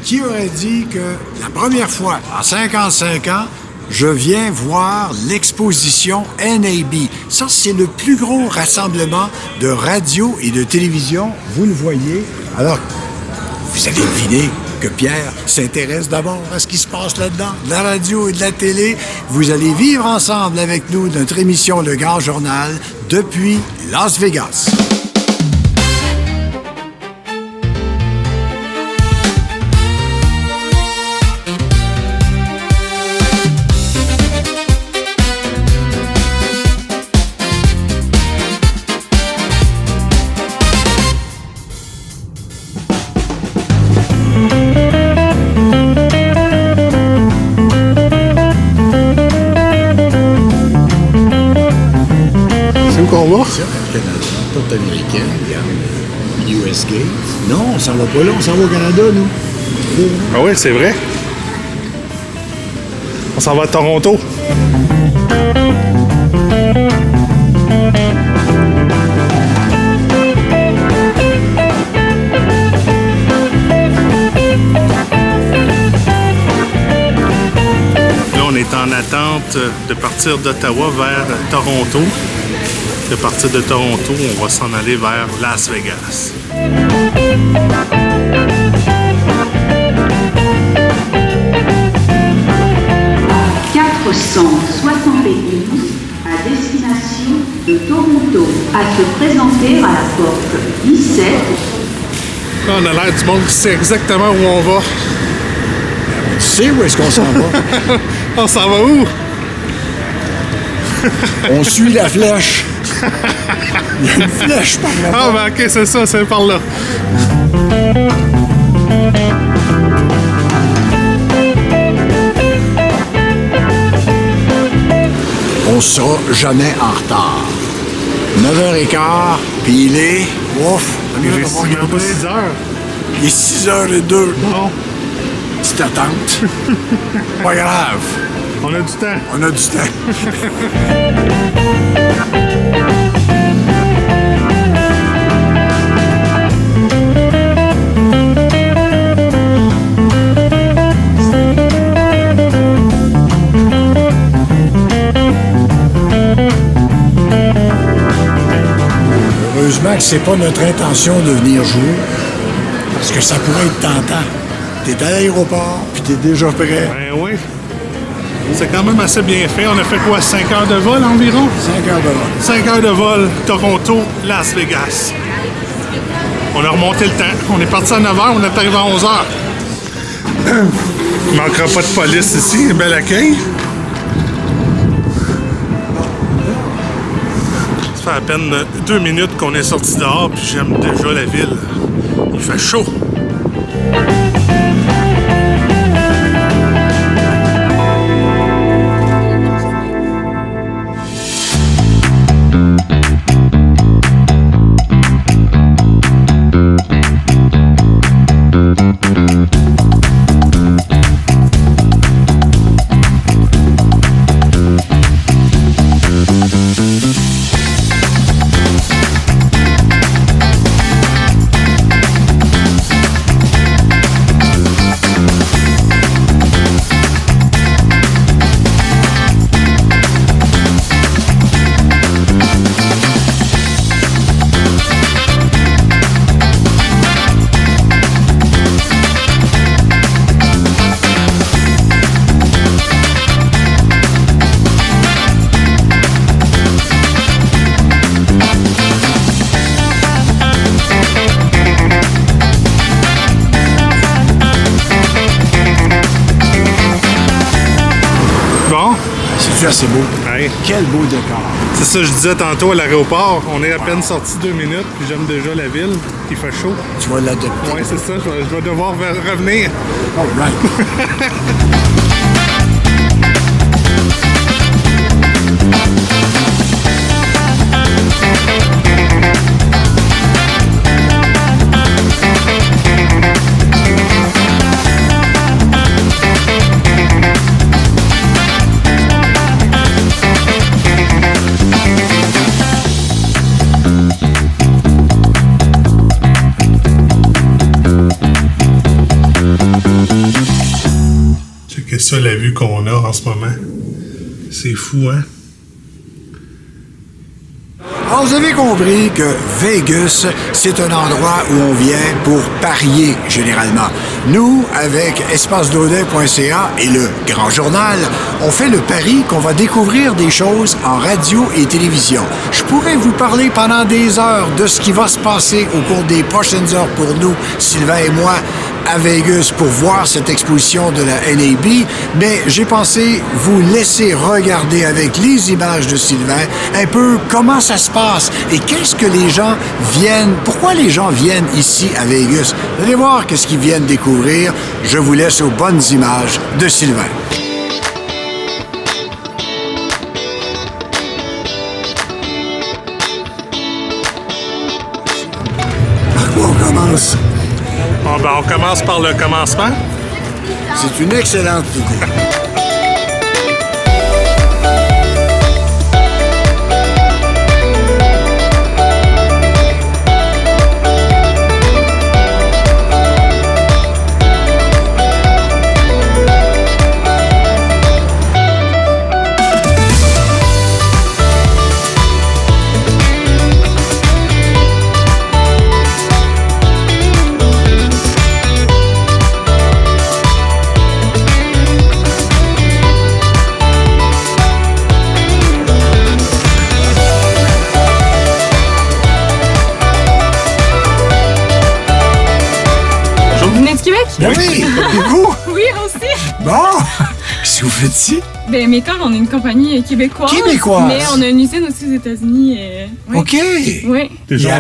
Qui aurait dit que la première fois, en 55 ans, je viens voir l'exposition NAB. Ça, c'est le plus gros rassemblement de radio et de télévision. Vous le voyez. Alors, vous allez deviner que Pierre s'intéresse d'abord à ce qui se passe là-dedans, de la radio et de la télé. Vous allez vivre ensemble avec nous notre émission Le Grand Journal depuis Las Vegas. Qu'on va? Ça, Canada, porte américaine, US Gate. Non, on s'en va pas là, on s'en va au Canada, nous. Ah oui, c'est vrai. On s'en va à Toronto. Là, on est en attente de partir d'Ottawa vers Toronto. De partir de Toronto, on va s'en aller vers Las Vegas. À 472 à destination de Toronto, à se présenter à la porte 17. Là, on a l'air du monde qui sait exactement où on va. Tu sais où est-ce qu'on s'en va? On s'en va où? On suit la flèche. Il y a une flèche par là-bas. Ah, ben ok, c'est ça, c'est par là. On sera jamais en retard. 9h15, puis il est... Ouf! Il est 6 heures. Il est 6h02. Bon, Petite attente. Pas grave. on a du temps. On a du temps. Heureusement que c'est pas notre intention de venir jouer, parce que ça pourrait être tentant. T'es à l'aéroport, puis t'es déjà prêt. Ben oui. C'est quand même assez bien fait. On a fait quoi, 5 heures de vol environ? 5 heures de vol. 5 heures de vol, Toronto, Las Vegas. On a remonté le temps. On est parti à 9h, on est arrivé à 11h. Il manquera pas de police ici. Un bel accueil. Ça fait à peine 2 minutes qu'on est sorti dehors, puis j'aime déjà la ville. Il fait chaud. C'est assez beau. Ouais. Quel beau décor. C'est ça que je disais tantôt à l'aéroport. On est à peine sorti 2 minutes, puis j'aime déjà la ville. Il fait chaud. Tu vas l'adopter. Ouais, c'est ça. Je vais devoir revenir. All right. ça la vue qu'on a en ce moment. C'est fou, hein? Alors, vous avez compris que Vegas, c'est un endroit où on vient pour parier, généralement. Nous, avec espacedaudet.ca et le Grand Journal, on fait le pari qu'on va découvrir des choses en radio et télévision. Je pourrais vous parler pendant des heures de ce qui va se passer au cours des prochaines heures pour nous, Sylvain et moi, à Vegas pour voir cette exposition de la NAB, mais j'ai pensé vous laisser regarder avec les images de Sylvain un peu comment ça se passe et qu'est-ce que les gens viennent, pourquoi les gens viennent ici à Vegas. Vous allez voir qu'est-ce qu'ils viennent découvrir. Je vous laisse aux bonnes images de Sylvain. Par quoi on commence? Bon, ben, on commence par le commencement. C'est une excellente idée. Ben oui! Et vous? Oui, aussi! Bon! Qu'est-ce que vous faites ici? Ben, mes corps, on est une compagnie québécoise. Québécoise? Mais on a une usine aussi aux États-Unis. Oui. OK! Oui. Déjà,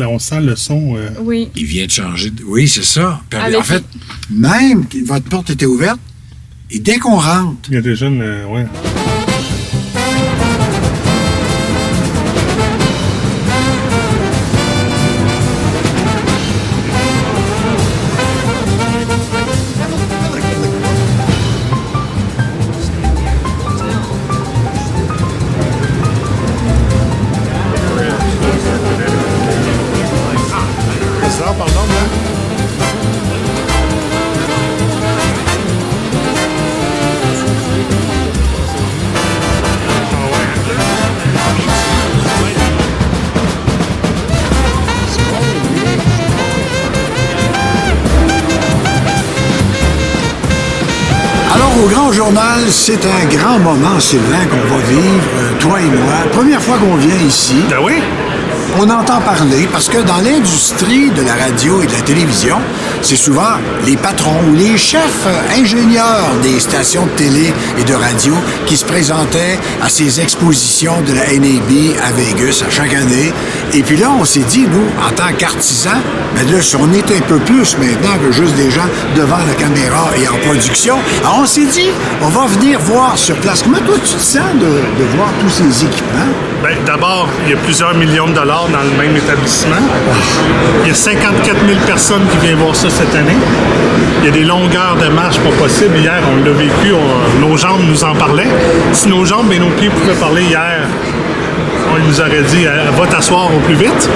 on sent le son. Oui. Il vient de changer. Oui, c'est ça. Avec En fait, même votre porte était ouverte et dès qu'on rentre, Il y a déjà une. Ouais. au Grand Journal, c'est un grand moment, Sylvain, qu'on va vivre, toi et moi. Première fois qu'on vient ici. Ben oui. On entend parler parce que dans l'industrie de la radio et de la télévision, c'est souvent les patrons ou les chefs ingénieurs des stations de télé et de radio qui se présentaient à ces expositions de la NAB à Vegas à chaque année. Et puis là, on s'est dit, nous, en tant qu'artisans, ben là, si on est un peu plus maintenant que juste des gens devant la caméra et en production, alors on s'est dit, on va venir voir sur place. Comment toi, tu te sens de voir tous ces équipements? Bien, d'abord, il y a plusieurs millions de dollars dans le même établissement. Il y a 54 000 personnes qui viennent voir ça cette année. Il y a des longueurs de marche pas possibles. Hier, on l'a vécu, nos jambes nous en parlaient. Si nos jambes et nos pieds pouvaient parler hier, on nous aurait dit « Va t'asseoir au plus vite ».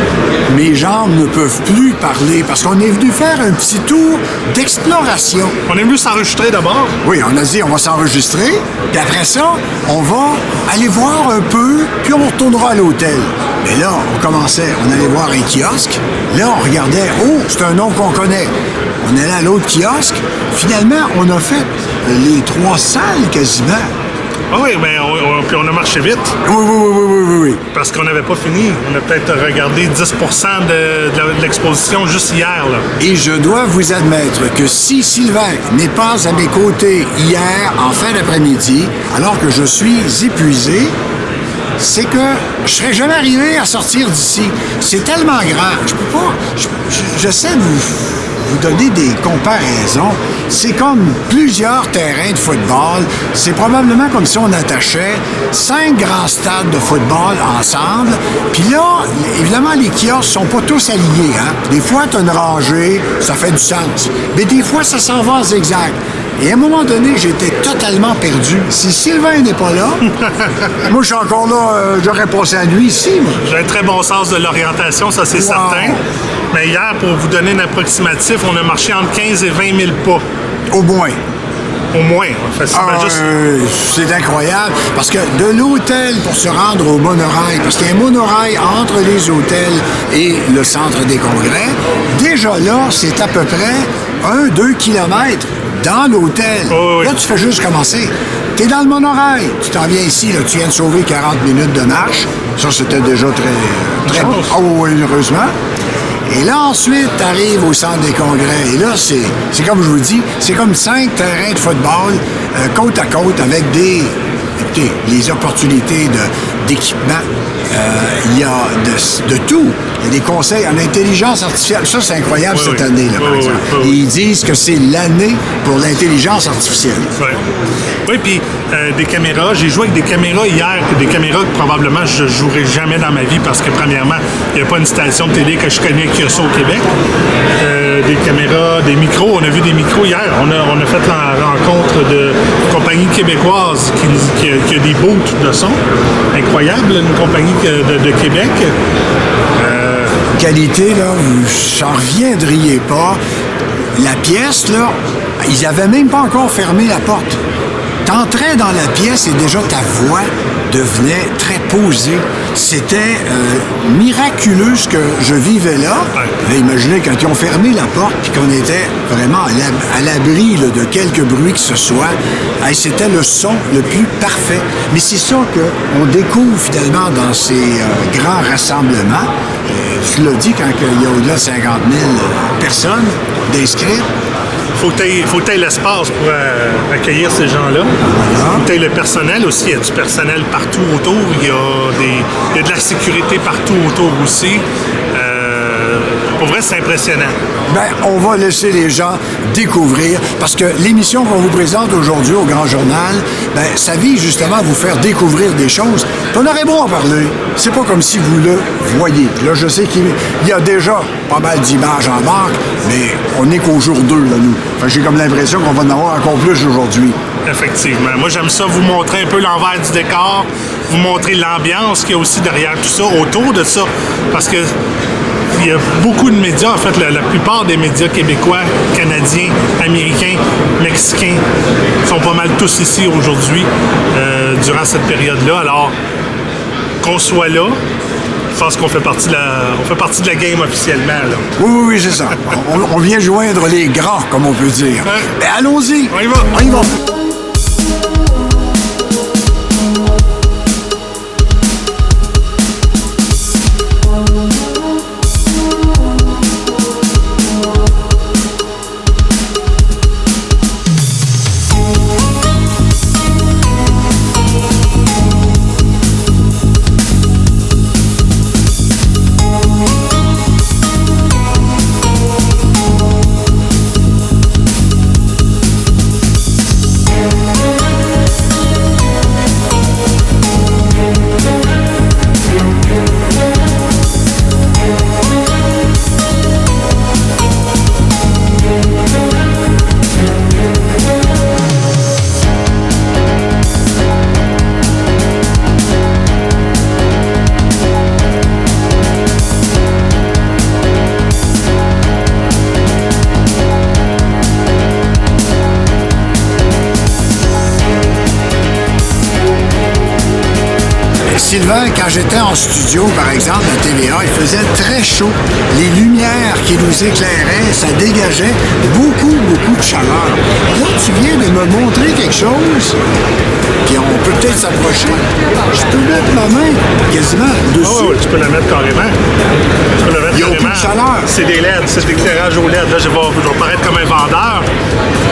Mes jambes ne peuvent plus parler parce qu'on est venu faire un petit tour d'exploration. On est venu s'enregistrer d'abord. Oui, on a dit on va s'enregistrer, puis après ça, on va aller voir un peu, puis on retournera à l'hôtel. Mais là, on commençait, on allait voir un kiosque. Là, on regardait, oh, c'est un nom qu'on connaît. On allait à l'autre kiosque. Finalement, on a fait les 3 salles quasiment. Ah oui, mais puis on a marché vite. Oui. Parce qu'on n'avait pas fini. On a peut-être regardé 10 de l'exposition juste hier. Là. Et je dois vous admettre que si Sylvain n'est pas à mes côtés hier, en fin d'après-midi, alors que je suis épuisé, c'est que je serais jamais arrivé à sortir d'ici. C'est tellement grand. Je peux pas... J'essaie de vous donner des comparaisons. C'est comme plusieurs terrains de football. C'est probablement comme si on attachait 5 grands stades de football ensemble. Puis là, évidemment, les kiosques sont pas tous alignés. Hein? Des fois, tu as une rangée, ça fait du sens. Mais des fois, ça s'en va en zigzag. Et à un moment donné, j'étais totalement perdu. Si Sylvain n'est pas là, moi, je suis encore là, j'aurais passé la nuit ici. Moi. J'ai un très bon sens de l'orientation, ça c'est certain. Mais hier, pour vous donner un approximatif, on a marché entre 15 et 20 000 pas. Au moins. Au moins, juste... C'est incroyable, parce que de l'hôtel pour se rendre au monorail, parce qu'il y a un monorail entre les hôtels et le centre des congrès, déjà là, c'est à peu près 1-2 kilomètres dans l'hôtel. Oh, oui. Là, tu fais juste commencer. Tu es dans le monorail. Tu t'en viens ici, là, tu viens de sauver 40 minutes de marche. Ça, c'était déjà très bon. Oh, oui, heureusement. Et là, ensuite, tu arrives au centre des congrès. Et là, c'est comme je vous dis, c'est comme 5 terrains de football côte à côte avec écoutez, les opportunités d'équipement. Il y a de tout. Il y a des conseils en intelligence artificielle. Ça, c'est incroyable cette année, là, par exemple. Et ils disent que c'est l'année pour l'intelligence artificielle. Oui, puis des caméras. J'ai joué avec des caméras hier, des caméras que probablement je ne jouerai jamais dans ma vie parce que, premièrement, il n'y a pas une station de télé que je connais qui a ça au Québec. Des caméras, des micros. On a vu des micros hier. On a fait la rencontre de compagnie québécoise qui a des booths de son. Incroyable, une compagnie de Québec. Qualité, là, vous n'en reviendriez pas. La pièce, là, ils n'avaient même pas encore fermé la porte. T'entrais dans la pièce et déjà ta voix devenait très posée. C'était miraculeux ce que je vivais là. Là, imaginez quand ils ont fermé la porte et qu'on était vraiment à l'abri là, de quelque bruit que ce soit. C'était le son le plus parfait. Mais c'est ça qu'on découvre finalement dans ces grands rassemblements. Tu l'as dit, quand il y a au-delà de 50 000 personnes d'inscrits. Faut que tu aies l'espace pour accueillir ces gens-là. Faut que tu aies le personnel aussi. Il y a du personnel partout autour. Il y a de la sécurité partout autour aussi. Pour vrai, c'est impressionnant. Bien, on va laisser les gens découvrir, parce que l'émission qu'on vous présente aujourd'hui au Grand Journal, bien, ça vise justement à vous faire découvrir des choses. On aurait beau en parler. C'est pas comme si vous le voyez. Là, je sais qu'il y a déjà pas mal d'images en marque, mais on n'est qu'au jour 2, là, nous. Enfin, j'ai comme l'impression qu'on va en avoir encore plus aujourd'hui. Effectivement. Moi, j'aime ça, vous montrer un peu l'envers du décor, vous montrer l'ambiance qu'il y a aussi derrière tout ça, autour de ça, parce que il y a beaucoup de médias, en fait, la plupart des médias québécois, canadiens, américains, mexicains sont pas mal tous ici aujourd'hui, durant cette période-là. Alors, qu'on soit là, je pense qu'on fait partie de la game officiellement. Là. Oui, c'est ça. On vient joindre les grands, comme on peut dire. Ben, allons-y. On y va. On y va. Sylvain, quand j'étais en studio, par exemple, à TVA, il faisait très chaud. Les lumières qui nous éclairaient, ça dégageait beaucoup de chaleur. Là, tu viens de me montrer quelque chose, puis on peut peut-être s'approcher. Je peux mettre ma main quasiment dessus. Oh, tu peux la mettre carrément. Il y a beaucoup de chaleur. C'est des LED, c'est de l'éclairage au LED. Là, je vais paraître comme un vendeur.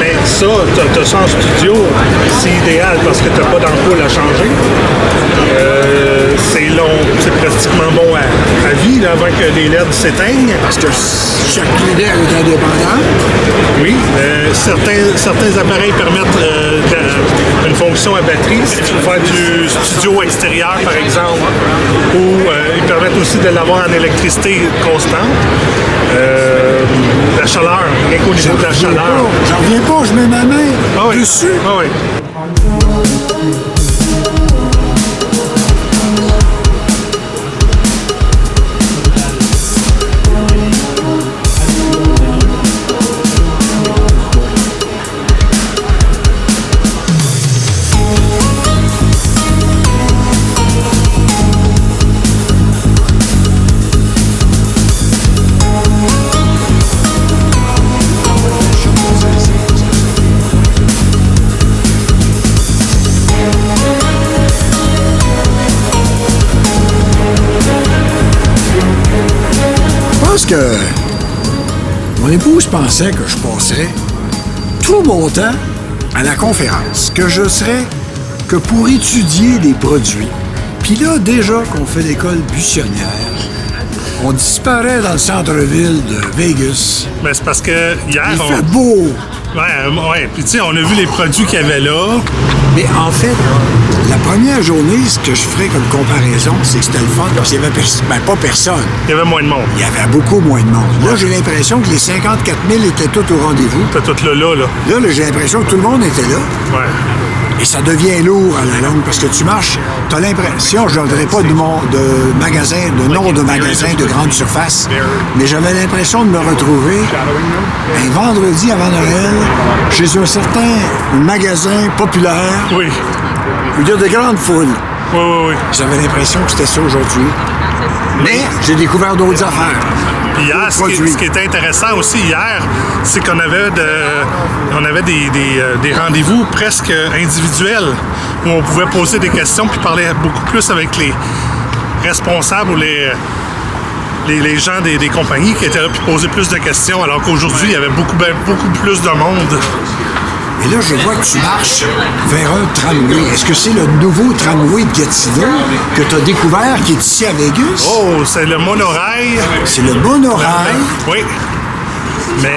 Mais ça, t'as ça en studio, c'est idéal parce que t'as pas d'ampoule à changer. C'est long, c'est pratiquement bon à vie là, avant que les LED s'éteignent. Parce que chaque lumière est indépendante. Oui, certains appareils permettent une fonction à batterie. Si tu veux faire du studio extérieur, par exemple, ou ils permettent aussi de l'avoir en électricité constante. La chaleur, rien qu'au niveau de la chaleur. J'en reviens pas, je mets ma main dessus. Ah oui. que mon épouse pensait que je passerais tout mon temps à la conférence, que je serais que pour étudier des produits. Puis là, déjà qu'on fait l'école buissonnière, on disparaît dans le centre-ville de Vegas. Mais c'est parce que hier, Il fait beau! Ouais. Puis tu sais, on a vu les produits qu'il y avait là. Mais en fait, la première journée, ce que je ferais comme comparaison, c'est que c'était le fun parce qu'il n'y avait pas personne. Il y avait moins de monde. Il y avait beaucoup moins de monde. Là, j'ai l'impression que les 54 000 étaient tous au rendez-vous. C'était tout là. Là, j'ai l'impression que tout le monde était là. Ouais. Et ça devient lourd à la longue parce que tu marches, tu as l'impression, je ne donnerai pas de nom de magasin de grande surface, mais j'avais l'impression de me retrouver un vendredi avant Noël chez un certain magasin populaire. Oui. Où il y a de grandes foules. Oui. J'avais l'impression que c'était ça aujourd'hui. Mais j'ai découvert d'autres affaires. Puis hier, ce qui était intéressant aussi hier, c'est qu'on avait des rendez-vous presque individuels où on pouvait poser des questions puis parler beaucoup plus avec les responsables ou les gens des compagnies qui étaient là puis poser plus de questions, alors qu'aujourd'hui, il y avait beaucoup plus de monde. Et là, je vois que tu marches vers un tramway. Est-ce que c'est le nouveau tramway de Gatineau que tu as découvert qui est ici à Vegas? Oh, c'est le monorail. C'est le monorail? Oui. Mais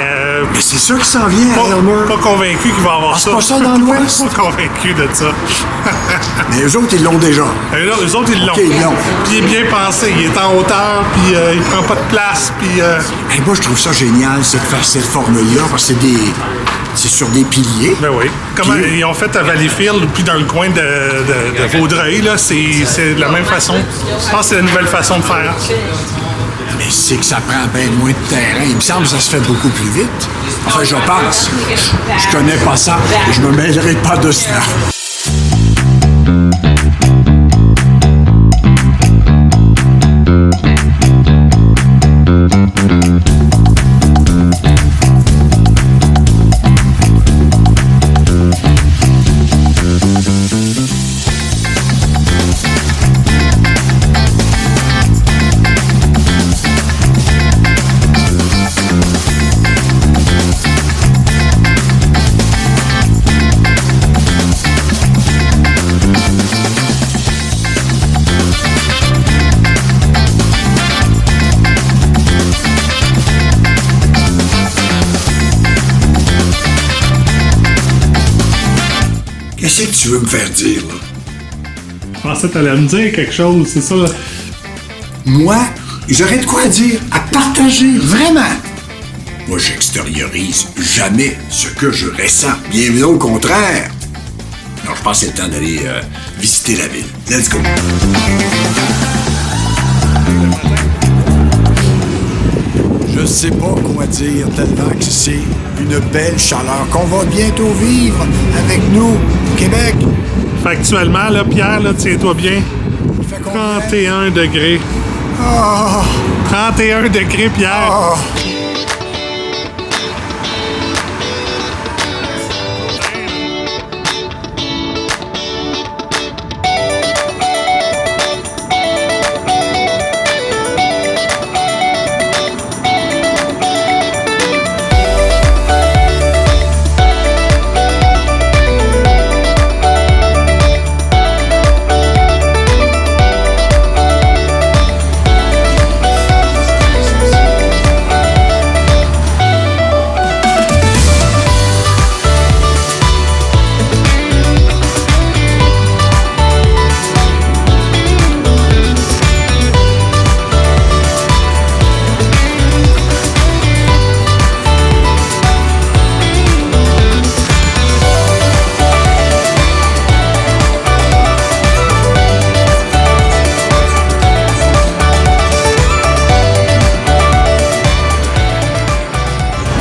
c'est ça qui s'en vient à Elmer. Pas convaincu qu'il va avoir ça. C'est pas ça dans l'Ouest? Pas convaincu de ça. Mais eux autres, ils l'ont déjà. Eux autres, ils l'ont. Okay, ils l'ont. Puis il est bien pensé. Il est en hauteur, puis il prend pas de place, puis... Moi, je trouve ça génial, c'est de faire cette formule-là, parce que c'est sur des piliers. Ben oui. Comment ils ont fait à Valleyfield, puis dans le coin de Vaudreuil, là, c'est de la même façon. Je pense que c'est la nouvelle façon de faire. Mais c'est que ça prend bien moins de terrain. Il me semble que ça se fait beaucoup plus vite. Enfin, je pense. Je connais pas ça et je me mêlerai pas de cela. Qu'est-ce que tu veux me faire dire, là? Je pensais que t'allais me dire quelque chose, c'est ça, là. Moi, j'aurais de quoi dire, à partager, vraiment. Moi, j'extériorise jamais ce que je ressens. Bien au contraire. Non, je pense que c'est le temps d'aller visiter la ville. Let's go. Je sais pas quoi dire tellement que c'est une belle chaleur qu'on va bientôt vivre avec nous au Québec. Factuellement, là, Pierre, là, tiens-toi bien. 31 degrés. Oh. 31 degrés, Pierre. Oh.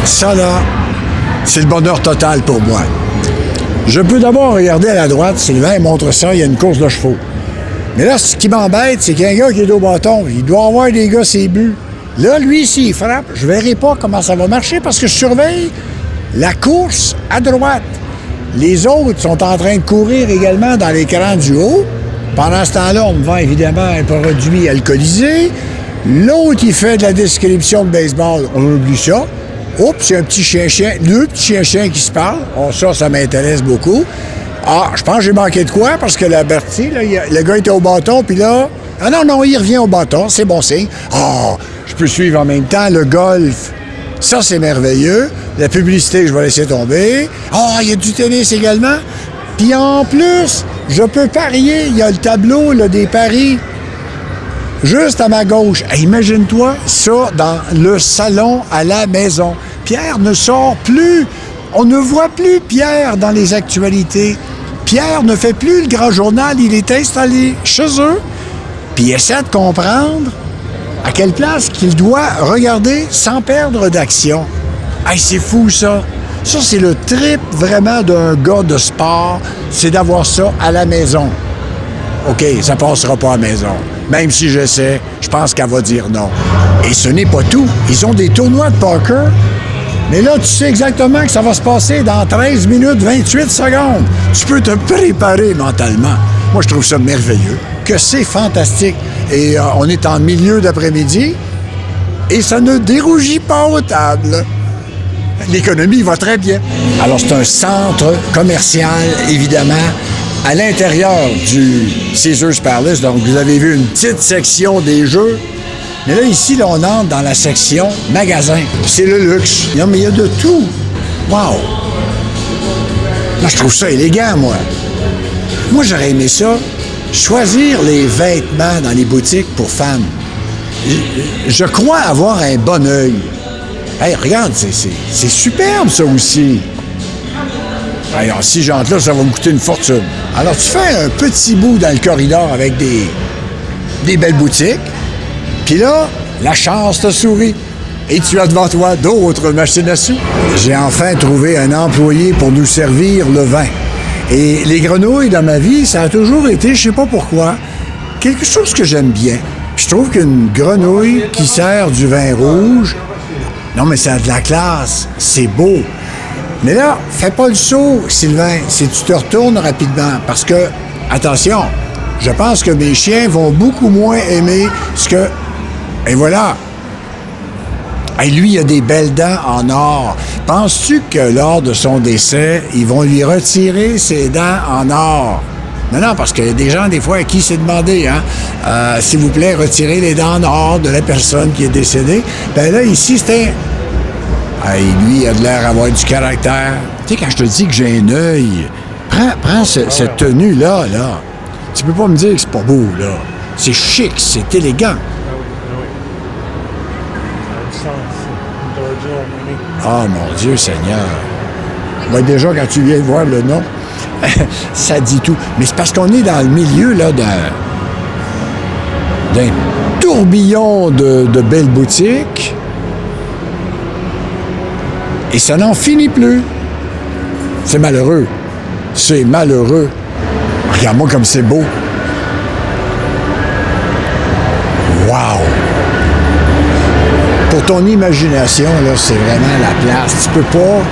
Ça, là, c'est le bonheur total pour moi. Je peux d'abord regarder à la droite, Sylvain montre ça, il y a une course de chevaux. Mais là, ce qui m'embête, c'est qu'il y a un gars qui est au bâton. Il doit avoir des gars, ses buts. Là, lui, s'il frappe, je verrai pas comment ça va marcher parce que je surveille la course à droite. Les autres sont en train de courir également dans l'écran du haut. Pendant ce temps-là, on me vend évidemment un produit alcoolisé. L'autre, il fait de la description de baseball. On oublie ça. Oups, il y a un petit chien-chien, deux petits chiens-chiens qui se parlent. Oh, ça m'intéresse beaucoup. Ah, je pense que j'ai manqué de quoi parce que la Bertie, là, le gars était au bâton, puis là... Ah non, il revient au bâton, c'est bon signe. Ah, je peux suivre en même temps le golf. Ça, c'est merveilleux. La publicité, je vais laisser tomber. Ah, il y a du tennis également. Puis en plus, je peux parier. Il y a le tableau là, des paris. Juste à ma gauche. Hey, imagine-toi ça dans le salon à la maison. Pierre ne sort plus. On ne voit plus Pierre dans les actualités. Pierre ne fait plus le grand journal. Il est installé chez eux. Puis il essaie de comprendre à quelle place qu'il doit regarder sans perdre d'action. Hey, c'est fou, ça. Ça, c'est le trip vraiment d'un gars de sport. C'est d'avoir ça à la maison. OK, ça passera pas à la maison. Même si je sais, je pense qu'elle va dire non. Et ce n'est pas tout. Ils ont des tournois de poker. Mais là, tu sais exactement que ça va se passer dans 13 minutes 28 secondes. Tu peux te préparer mentalement. Moi, je trouve ça merveilleux. Que c'est fantastique. Et on est en milieu d'après-midi et ça ne dérougit pas aux tables. L'économie va très bien. Alors, c'est un centre commercial, évidemment, à l'intérieur du Caesars Palace. Donc, vous avez vu une petite section des jeux. Mais là, ici, là, on entre dans la section magasin. C'est le luxe. Non, mais il y a de tout. Wow! Là, je trouve ça élégant, moi. Moi, j'aurais aimé ça. Choisir les vêtements dans les boutiques pour femmes. Je crois avoir un bon œil. Hey, regarde, c'est superbe, ça aussi. Hey, en si genre-là, ça va me coûter une fortune. Alors, tu fais un petit bout dans le corridor avec des belles boutiques, puis là, la chance te sourit. Et tu as devant toi d'autres machines à sous. J'ai enfin trouvé un employé pour nous servir le vin. Et les grenouilles, dans ma vie, ça a toujours été, je sais pas pourquoi, quelque chose que j'aime bien. Je trouve qu'une grenouille qui sert du vin rouge, non, mais ça a de la classe, c'est beau. Mais là, fais pas le saut, Sylvain, si tu te retournes rapidement, parce que, attention, je pense que mes chiens vont beaucoup moins aimer ce que... Et voilà. Et lui, il a des belles dents en or. Penses-tu que lors de son décès, ils vont lui retirer ses dents en or? Non, parce qu'il y a des gens, des fois, à qui c'est demandé, hein? S'il vous plaît, retirez les dents en or de la personne qui est décédée. Ben là, ici, c'est un... Hey, lui, il a de l'air d'avoir du caractère. Tu sais, quand je te dis que j'ai un œil, prends cette tenue-là, là. Tu peux pas me dire que c'est pas beau, là. C'est chic, c'est élégant. Ah, mon Dieu Seigneur. Ouais, déjà, quand tu viens voir le nom, ça dit tout. Mais c'est parce qu'on est dans le milieu, là, d'un tourbillon de belles boutiques. Et ça n'en finit plus. C'est malheureux. C'est malheureux. Regarde-moi comme c'est beau. Wow! Pour ton imagination, là, c'est vraiment la place. Tu peux pas...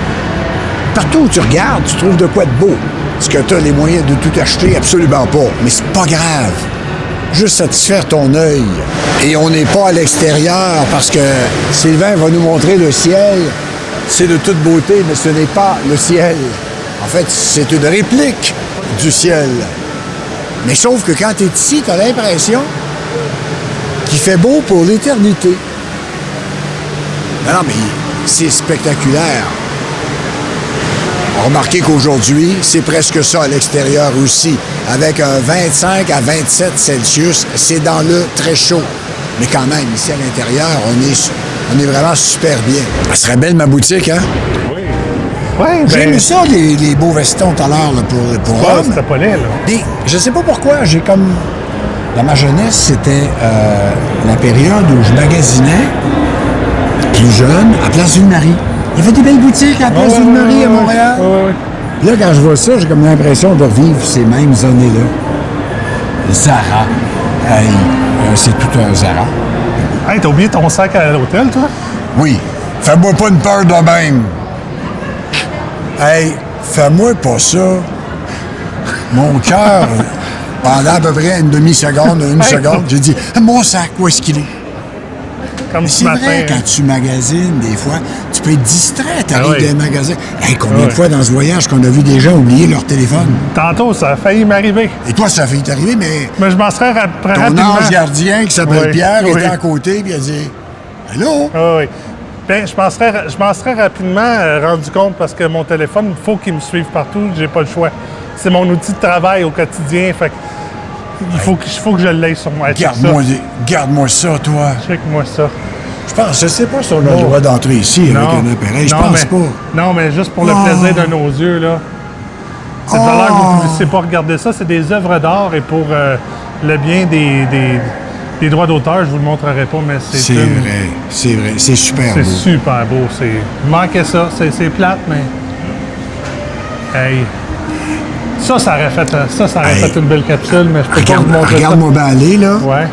Partout où tu regardes, tu trouves de quoi de beau. Est-ce que tu as les moyens de tout acheter? Absolument pas. Mais c'est pas grave. Juste satisfaire ton œil. Et on n'est pas à l'extérieur parce que Sylvain va nous montrer le ciel. C'est de toute beauté, mais ce n'est pas le ciel. En fait, c'est une réplique du ciel. Mais sauf que quand tu es ici, tu as l'impression qu'il fait beau pour l'éternité. Non, mais c'est spectaculaire. Remarquez qu'aujourd'hui, c'est presque ça à l'extérieur aussi. Avec un 25 à 27 Celsius, c'est dans le très chaud. Mais quand même, ici à l'intérieur, on est vraiment super bien. Elle serait belle, ma boutique, hein? Oui. Ouais, j'ai aimé ça, les beaux vestons tout à l'heure là, pour ouais, hommes. c'était pas laid, là. Mais je sais pas pourquoi, j'ai comme... Dans ma jeunesse, c'était la période où je magasinais plus jeune, à Place Ville-Marie. Il y avait des belles boutiques à Place Ville-Marie à Montréal. Là, quand je vois ça, j'ai comme l'impression de revivre ces mêmes années-là. Zara. Hey, c'est tout un Zara. Hey, t'as oublié ton sac à l'hôtel, toi? Oui. Fais-moi pas une peur de même. Hey, fais-moi pas ça. Mon cœur, pendant à peu près une demi-seconde, une seconde, j'ai dit, mon sac, où est-ce qu'il est? Comme Mais ce c'est matin. vrai, quand tu magasines, des fois, tu peux être distrait, t'arrives Ah oui. dans un magasin. Hey, combien Ah de oui. fois dans ce voyage qu'on a vu des gens oublier leur téléphone? Tantôt, ça a failli m'arriver. Et toi, ça a failli t'arriver, mais Mais je m'en serais ton rapidement. ange gardien qui s'appelle Oui, Pierre oui. était à côté, puis il a dit « Allô? Ah oui. Ben, je m'en serais rapidement rendu compte parce que mon téléphone, il faut qu'il me suive partout, j'ai pas le choix. C'est mon outil de travail au quotidien, fait que il faut que je l'aie sur moi. Check ça. Garde-moi ça, toi. Check-moi ça. Je sais pas si on a le droit d'entrer ici avec un appareil, je pense pas. Non, mais juste pour le plaisir de nos yeux, là. C'est valeur que vous ne puissiez pas regarder ça. C'est des œuvres d'art et pour le bien des droits d'auteur, je vous le montrerai pas, mais C'est vrai, c'est super C'est beau. super beau. Il manquait ça. C'est plate, mais. Hey. Ça aurait fait une belle capsule, mais je peux pas vous montrer ça. Regarde-moi bien aller, là. Ouais.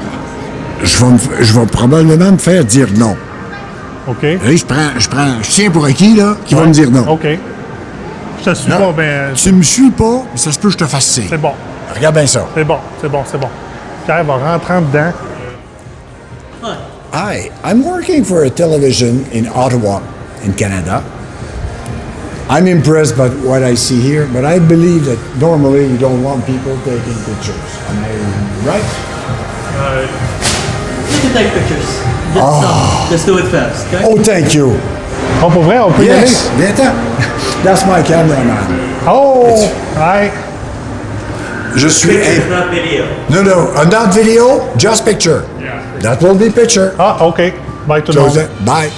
Je vais probablement me faire dire non. OK. Là, je tiens pour acquis, là, qui va me dire non. OK. Je te suis Non. pas, mais Tu me suis pas, mais ça se peut que je te fasse signe. c'est bon. Regarde bien ça. C'est bon. Pierre va rentrer en dedans. Hi, I'm working for a television in Ottawa, in Canada. I'm impressed by what I see here, but I believe that normally you don't want people taking pictures. Am I right? You can take pictures. Let's do it fast, okay? Oh, thank you. Oh, pour vrai, on peut y aller? Yes, viens-t'en. That's my cameraman. Oh! Ouais. Je suis Pictures, not video. No, not video, just picture. That will be picture. Ah, OK. Bye tout le So monde. bye.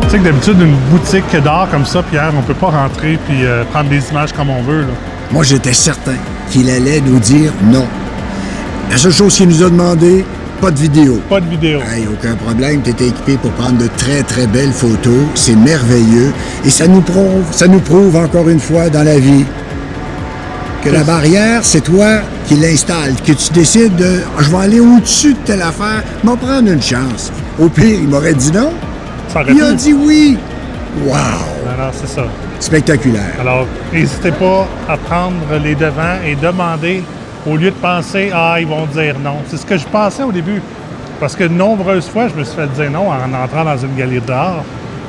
Tu sais que d'habitude, une boutique d'art comme ça, Pierre, on peut pas rentrer puis prendre des images comme on veut. Là. Moi, j'étais certain qu'il allait nous dire non. La seule chose qu'il nous a demandé, pas de vidéo. Pas de vidéo. Hey, aucun problème, tu étais équipé pour prendre de très, très belles photos. C'est merveilleux. Et ça nous prouve encore une fois dans la vie que la barrière, c'est toi qui l'installes, que tu décides de « je vais aller au-dessus de telle affaire, m'en prendre une chance ». Au pire, il m'aurait dit non. Ça aurait Il pu. a dit oui. Wow! Alors, c'est ça. Spectaculaire. Alors, n'hésitez pas à prendre les devants et demander, au lieu de penser « Ah, ils vont dire non ». C'est ce que je pensais au début. Parce que de nombreuses fois, je me suis fait dire non en entrant dans une galerie d'art.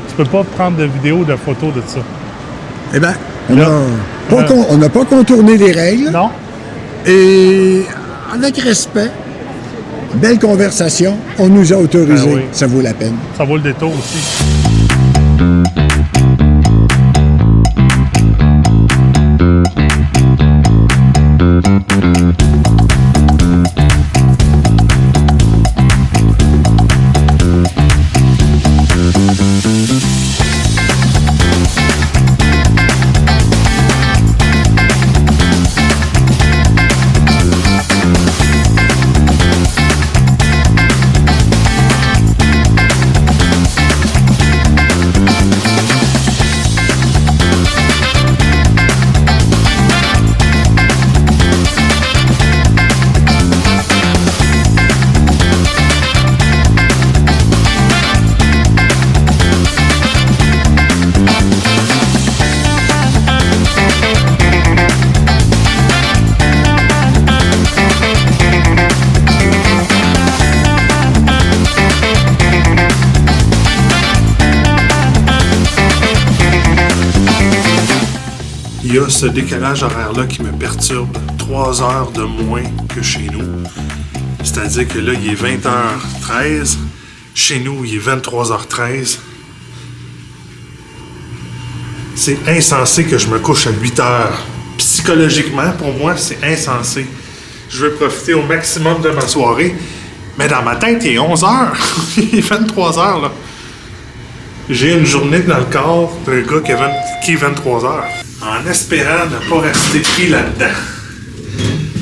Tu peux pas prendre de vidéos ou de photos de ça. Eh bien, Là, on n'a pas contourné les règles. Non? Et avec respect, belle conversation, on nous a autorisé. Ah oui. Ça vaut la peine. Ça vaut le détour aussi. y a ce décalage horaire-là qui me perturbe. 3 heures de moins que chez nous. C'est-à-dire que là, il est 20h13. Chez nous, il est 23h13. C'est insensé que je me couche à 8 heures. Psychologiquement, pour moi, c'est insensé. Je veux profiter au maximum de ma soirée. Mais dans ma tête, il est 11 heures. Il est 23 heures, là. J'ai une journée dans le corps d'un gars qui est 23 heures. En espérant ne pas rester pris là-dedans.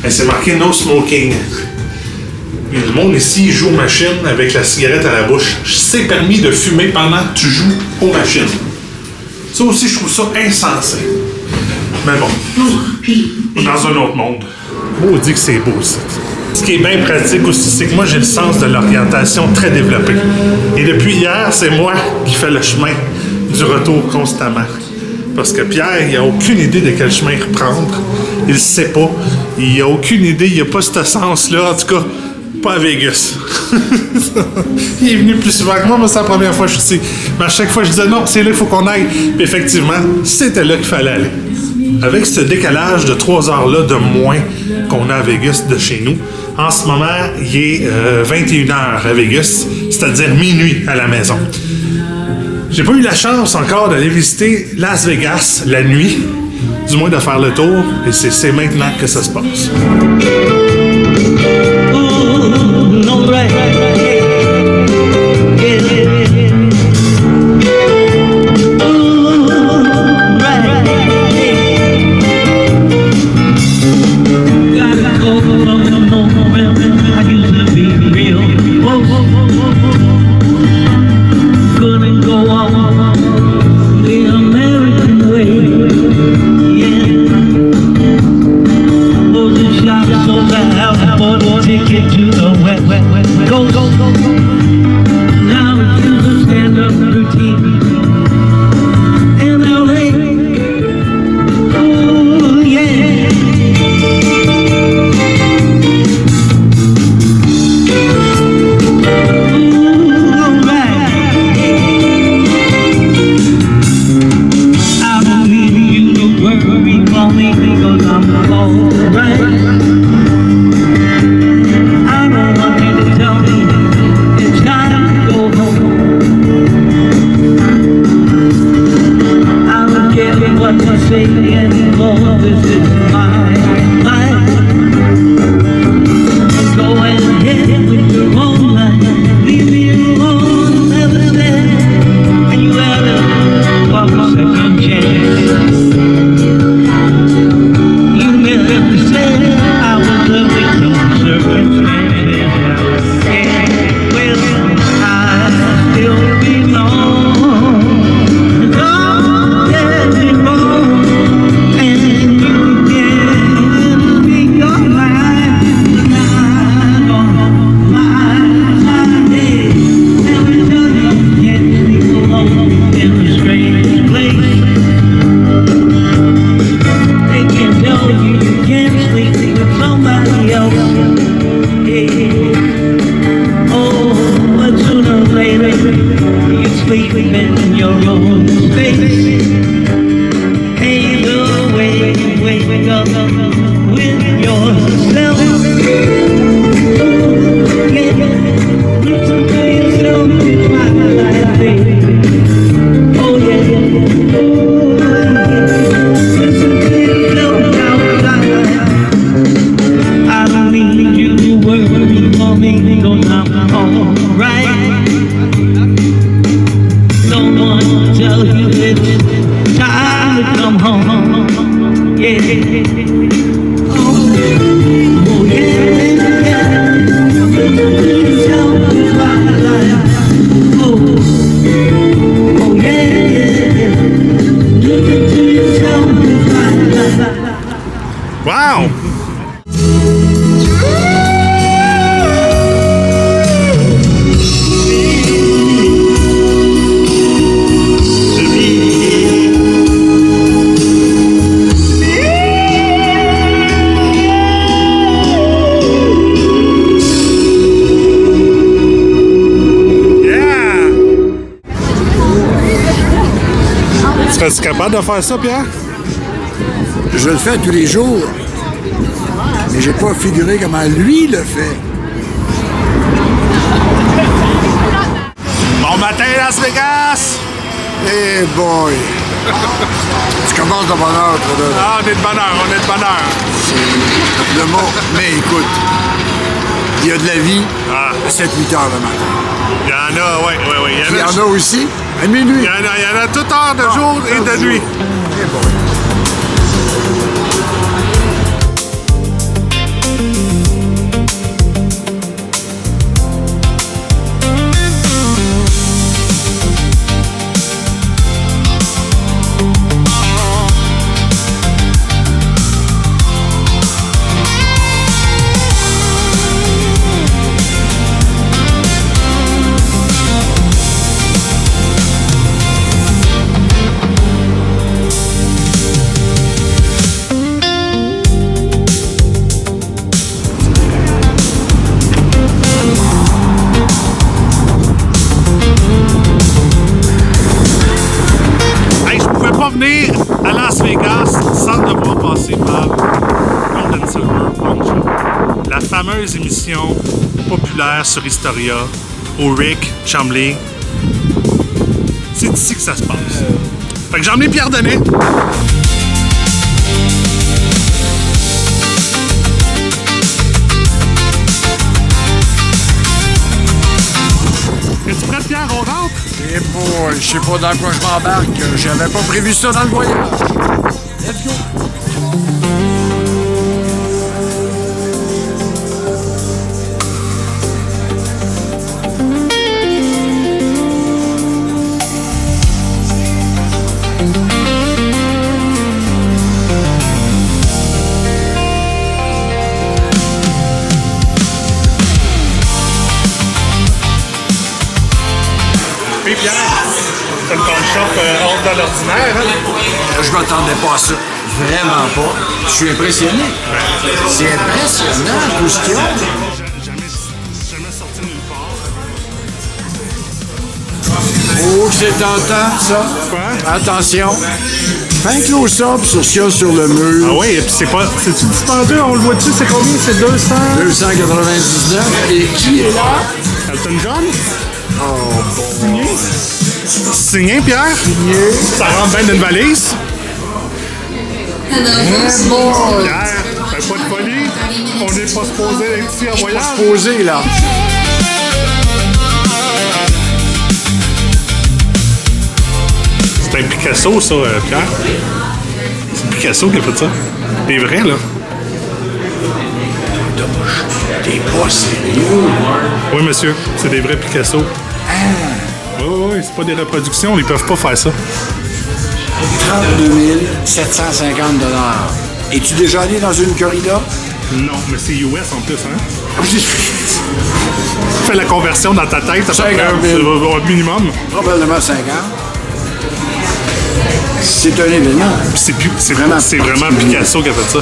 Et c'est marqué « No smoking ». Et le monde ici joue aux machines avec la cigarette à la bouche. C'est permis de fumer pendant que tu joues aux machines. Ça aussi, je trouve ça insensé. Mais bon, dans un autre monde. On dit que c'est beau, ça. Ce qui est bien pratique aussi, c'est que moi, j'ai le sens de l'orientation très développé. Et depuis hier, c'est moi qui fais le chemin du retour constamment. Parce que Pierre, il n'a aucune idée de quel chemin reprendre. Il ne sait pas. Il n'a aucune idée. Il n'a pas ce sens-là. En tout cas, pas à Vegas. Il est venu plus souvent que moi, mais c'est la première fois que je suis ici. Mais à chaque fois, je disais non, c'est là qu'il faut qu'on aille. Puis effectivement, c'était là qu'il fallait aller. Avec ce décalage de 3 heures-là de moins qu'on a à Vegas de chez nous, en ce moment, il est 21h à Vegas, c'est-à-dire minuit à la maison. J'ai pas eu la chance encore d'aller visiter Las Vegas la nuit, du moins de faire le tour, et c'est maintenant que ça se passe. Wow! Serais-tu capable de faire ça, Pierre? Je le fais tous les jours. Mais j'ai pas figuré comment lui le fait. Bon matin, Las Vegas! Hey boy! Tu commences de bonne heure, toi, là. Ah, on est de bonne heure. C'est le mot. Mais écoute, il y a de la vie à 7-8 heures le matin. Il y en a, oui. Il y en a aussi à minuit. Il y en a toute heure de jour et de nuit. Hey boy. Venir à Las Vegas sans devoir passer par Gold and Silver Auction, la fameuse émission populaire sur Historia au Rick Chambly. C'est ici que ça se passe. Fait que j'ai emmené Pierre Denet. Es-tu prêt, Pierre? On rentre? Eh boy, je sais pas dans quoi je m'embarque. J'avais pas prévu ça dans le voyage. Let's go! Hey Pierre, c'est une pawn shop hors de l'ordinaire, hein? Je m'attendais pas à ça. Vraiment pas. Je suis impressionné. C'est impressionnant tout ce qu'il y a. Jamais sorti nulle part. Oh, c'est tentant, ça. Quoi? Attention. Fais un close-up sur ce qu'il y a sur le mur. Ah oui, et puis c'est-tu dispendieux? On le voit-tu? C'est combien? C'est 200? 299. Et qui est là? Elton John? Oh, Signé? Signé, Pierre? signé. Ça rentre bien d'une valise? Eh boy! Pierre, fais pas de folie. On n'est pas supposé être ici en voyage. Posé, là. C'est un Picasso, ça, Pierre. C'est Picasso qui a fait ça. C'est vrai, là. T'es pas sérieux? Oui, monsieur. C'est des vrais Picasso. Oui, c'est pas des reproductions. Ils peuvent pas faire ça. 32 750 $. Es-tu déjà allé dans une corrida? Non, mais c'est US en plus, hein? Fais la conversion dans ta tête. 50 000. Au minimum. Probablement 50. C'est un événement. C'est Vraiment vraiment Picasso qui a fait ça.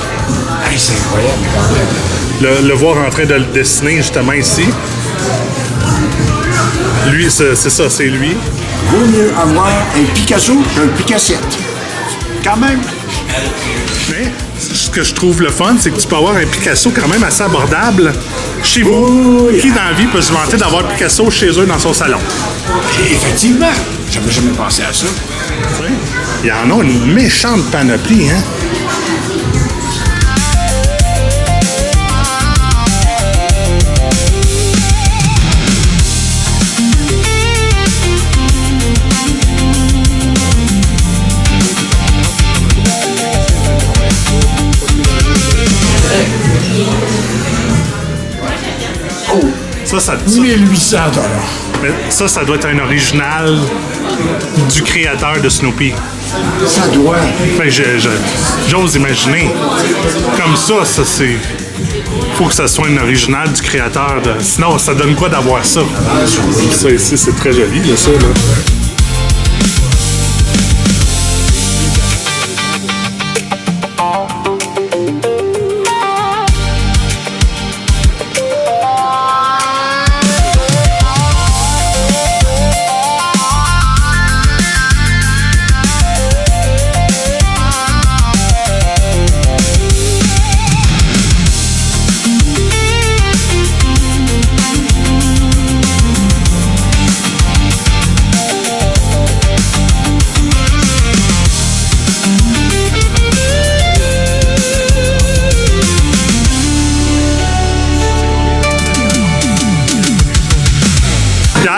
Hey, c'est incroyable, quand même. Le voir en train de le dessiner justement ici. Lui, c'est ça, c'est lui. Vaut mieux avoir un Picasso qu'un Picassiette. Quand même. Mais ce que je trouve le fun, c'est que tu peux avoir un Picasso quand même assez abordable chez vous. Oui. Qui dans la vie peut se vanter d'avoir Picasso chez eux dans son salon? Effectivement. J'avais jamais pensé à ça. Tu sais, il y en a une méchante panoplie, hein? Ça 1800 $. mais ça doit être un original du créateur de Snoopy. Ça doit. Ben, j'ose imaginer. Comme ça c'est... Faut que ça soit un original du créateur de... Sinon, ça donne quoi d'avoir ça? Ça ici, c'est très joli, là, ça, là.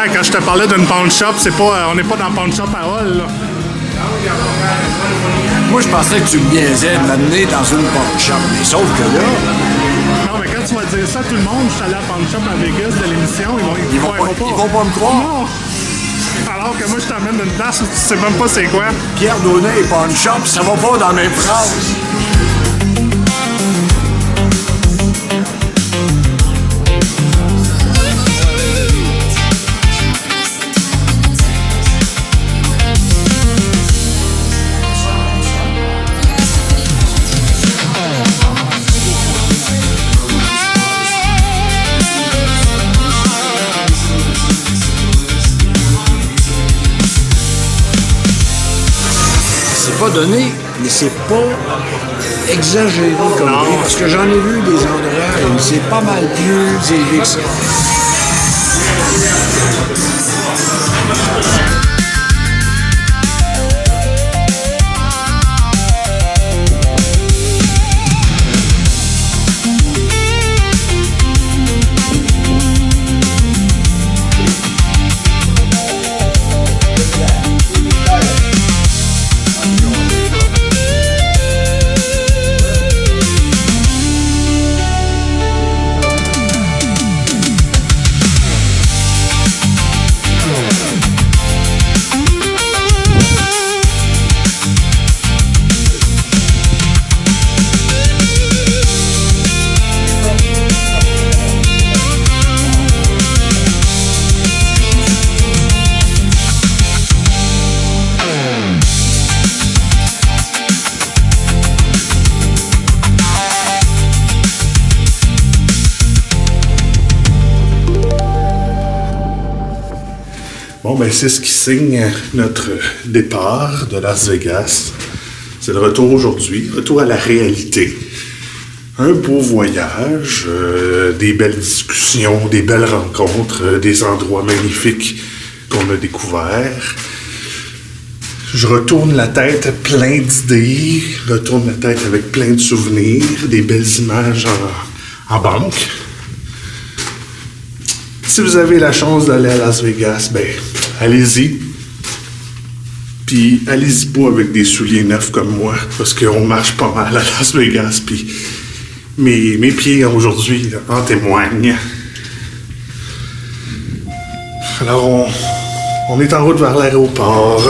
Pierre, quand je te parlais d'une pawn shop, c'est pas, on n'est pas dans pawn shop à Hall, là. Moi, je pensais que tu me niaisais de m'amener dans une pawn shop, mais sauf que là, Non, mais quand tu vas dire ça à tout le monde, je suis allé à pawn shop à Vegas de l'émission, ils vont pas me croire. Non! Alors que moi, je t'amène d'une place où tu sais même pas c'est quoi. Pierre Donnet et pawn shop, ça va pas dans la même phrase. C'est pas donné, mais c'est pas exagéré comme Non. prix, parce que j'en ai vu des endroits où c'est pas mal plus élevé que ça. Bon, ben c'est ce qui signe notre départ de Las Vegas. C'est le retour aujourd'hui, retour à la réalité. Un beau voyage, des belles discussions, des belles rencontres, des endroits magnifiques qu'on a découverts. Je retourne la tête plein d'idées, retourne la tête avec plein de souvenirs, des belles images en banque. Si vous avez la chance d'aller à Las Vegas, ben, allez-y. Puis, allez-y pas avec des souliers neufs comme moi, parce qu'on marche pas mal à Las Vegas, puis mes pieds aujourd'hui en témoignent. Alors, on est en route vers l'aéroport.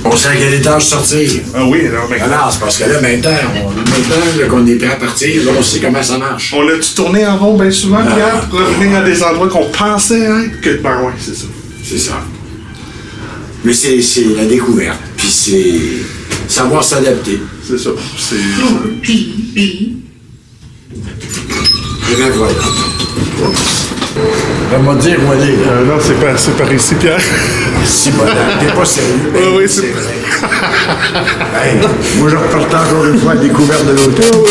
On sait à quel étage sortir. Ah oui, alors, mais... Alors, c'est parce que là, maintenant là, qu'on est prêt à partir, là, on sait comment ça marche. On a-tu tourné en rond bien souvent, Pierre, pour revenir à des endroits qu'on pensait, hein? Que, ben ouais, c'est ça. C'est ça. Mais c'est la découverte. Puis c'est savoir s'adapter. C'est ça. C'est... Et bien voilà. On va dire où aller, là. non, c'est par ici, Pierre. Si bon, t'es pas sérieux. Oui, c'est vrai. Hey, moi, je repartais encore une fois à la découverte de l'auto.